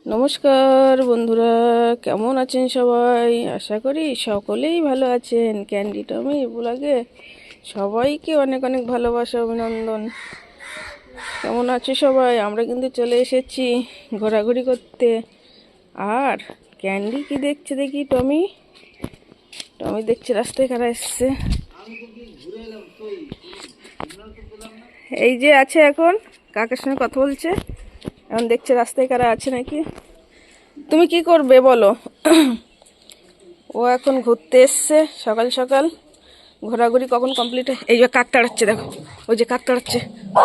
নমস্কার বন্ধুরা, কেমন আছেন সবাই? আশা করি সকলেই ভালো আছেন। ক্যান্ডি টমি ব্লগে সবাইকে অনেক অনেক ভালোবাসা, অভিনন্দন। কেমন আছে সবাই? আমরা কিন্তু চলে এসেছি ঘোরাঘুরি করতে। আর ক্যান্ডি কি দেখছে দেখি? টমি টমি দেখছে রাস্তায় কারা এসছে। এই যে আছে, এখন কাকের সঙ্গে কথা বলছে। এখন দেখছে রাস্তায় কারা আছে নাকি। তুমি কি করবে বলো? ও এখন ঘুরতে এসছে সকাল সকাল। ঘোরাঘুরি কখন কমপ্লিট হয়? এই যে কাক তাড়াচ্ছে, দেখো ওই যে কাক তাড়াচ্ছে,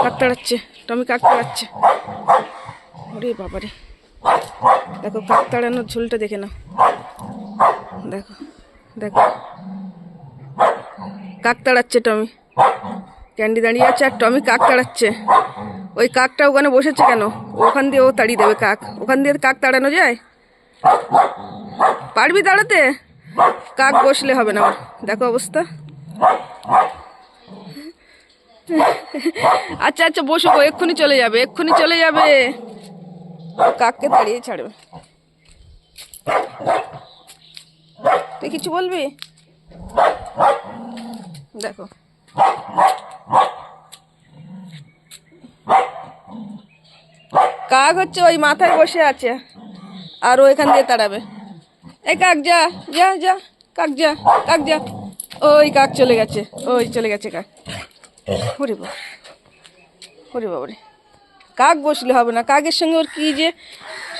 কাক তাড়াচ্ছে, টমি কাক তাড়াচ্ছে। ওরে বাবারে, দেখো কাক তাড়ানোর ঝোলটা দেখে নাও। দেখো দেখো, কাক তাড়াচ্ছে টমি। ক্যান্ডি দাঁড়িয়ে আছে আর টমি কাক তাড়াচ্ছে। ওই কাকটা ওখানে বসেছে কেন? ওখান দিয়ে ও তাড়িয়ে দেবে কাক। ওখান দিয়ে কাক তাড়ানো যায়? পারবি তাড়াতে? কাক বসলে হবে না ওর, দেখো অবস্থা। আচ্ছা আচ্ছা বসো, এক্ষুনি চলে যাবে, এক্ষুনি চলে যাবে। কাককে তাড়িয়ে ছাড়বে। তুই কিছু বলবি? দেখো কাক হচ্ছে ওই মাথায় বসে আছে, আর ও এখান দিয়ে তাড়াবে। এই কাক যা যা যা, কাক যা, কাক যা। ওই কাক চলে গেছে, ওই চলে গেছে কাক। ওরে বাবা, ওরে বাবারে, কাক বসলে হবে না। কাকের সঙ্গে ওর কি যে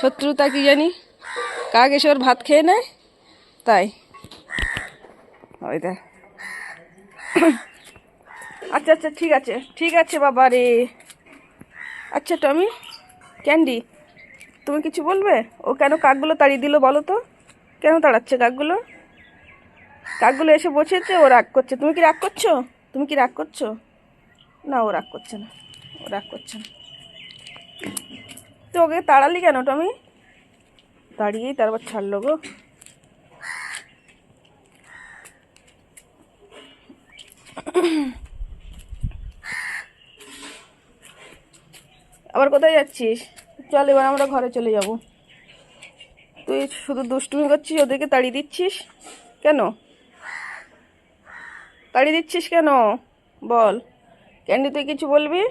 শত্রুতা কি জানি। কাক এসে ওর ভাত খেয়ে নেয় তাই। ওই দেখ। আচ্ছা আচ্ছা ঠিক আছে, ঠিক আছে বাবা রে। আচ্ছা টমি, ক্যান্ডি, তুমি কিছু বলবে? ও কেন কাকগুলো তাড়িয়ে দিল বলো তো? কেন তাড়াচ্ছে কাকগুলো? কাকগুলো এসে বসেছে, ও রাগ করছে। তুমি কি রাগ করছো? তুমি কি রাগ করছো? না, ও রাগ করছে না, ও রাগ করছে না। তো ওকে তাড়ালি কেন টমি? তাড়িয়েই তারপর ছাড়লো গো। আবার কোথায় যাচ্ছিস? চল এবার আমরা ঘরে চলে যাব। তুই শুধু দুষ্টুমি করছিস, ওদেরকে তাড়িয়ে দিচ্ছিস কেন? তাড়িয়ে দিচ্ছিস কেন বল? ক্যান্ডি তুই কিছু বলবি?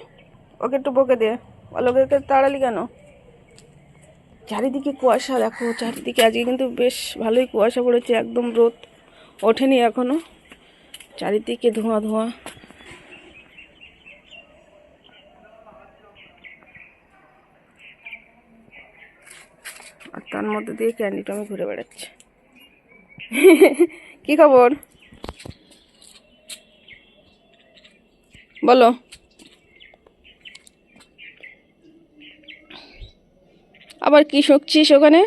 ওকে একটু বকে দে, বল ওকে তাড়ালি কেন? চারিদিকে কুয়াশা, দেখো চারিদিকে আজকে কিন্তু বেশ ভালোই কুয়াশা পড়েছে, একদম রোদ ওঠেনি এখনো। চারিদিকে ধোঁয়া ধোঁয়া। আর তার মধ্যে দিয়ে ক্যান্ডি টমি ঘুরে বেড়াচ্ছে। কি খবর বলো? আবার কি শুকছিস ওখানে?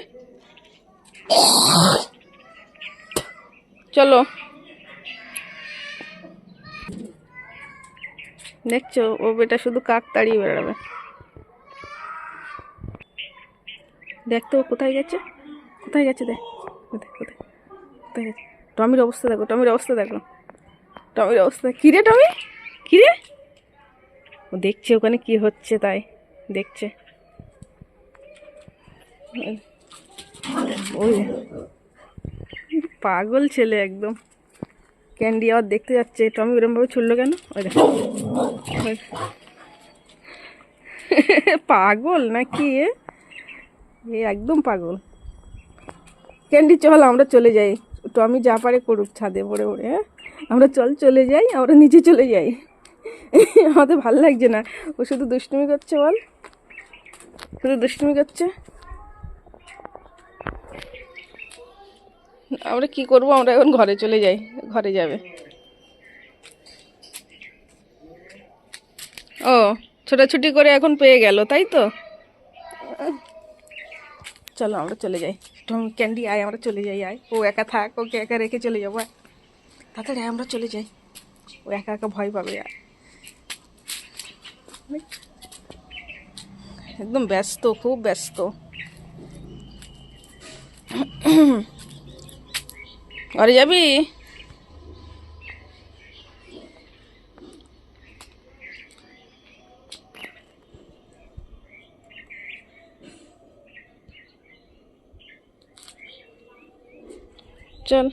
চলো। দেখছো ও বেটা শুধু কাক তাড়িয়ে বেড়াবে। দেখতো ও কোথায় গেছে, কোথায় গেছে, দেখ কোথায় কোথায় কোথায় গেছে। টমির অবস্থা দেখো, টমির অবস্থা দেখো, টমির অবস্থা। কিরে টমি, কিরে? ও দেখছে ওখানে কি হচ্ছে, তাই দেখছে। ওই পাগল ছেলে একদম। ক্যান্ডি আবার দেখতে যাচ্ছে টমি ওরমভাবে ছুড়লো কেন। ওই দেখো, পাগল নাকি এ? একদম পাগল। ক্যান্ডি চল আমরা চলে যাই। টমি যা পারে করুক ছাদে পড়ে পড়ে, হ্যাঁ আমরা চলে যাই, আমরা নিচে চলে যাই। আমাদের ভাল লাগছে না, ও শুধু দুষ্টুমি করছে বল, শুধু দুষ্টুমি করছে। আমরা কি করব? আমরা এখন ঘরে চলে যাই, ঘরে যাবে। ও ছোটাছুটি করে এখন পেয়ে গেল তাই তো। চলো আমরা চলে যাই। টমি ক্যান্ডি আয়, আমরা চলে যাই, আয়। ও একা থাক, ওকে একা রেখে চলে যাবো, আয় তাড়াতাড়ি আমরা চলে যাই। ও একা একা ভয় পাবে, আয়। একদম ব্যস্ত, খুব ব্যস্ত। ঘরে যাবি? চল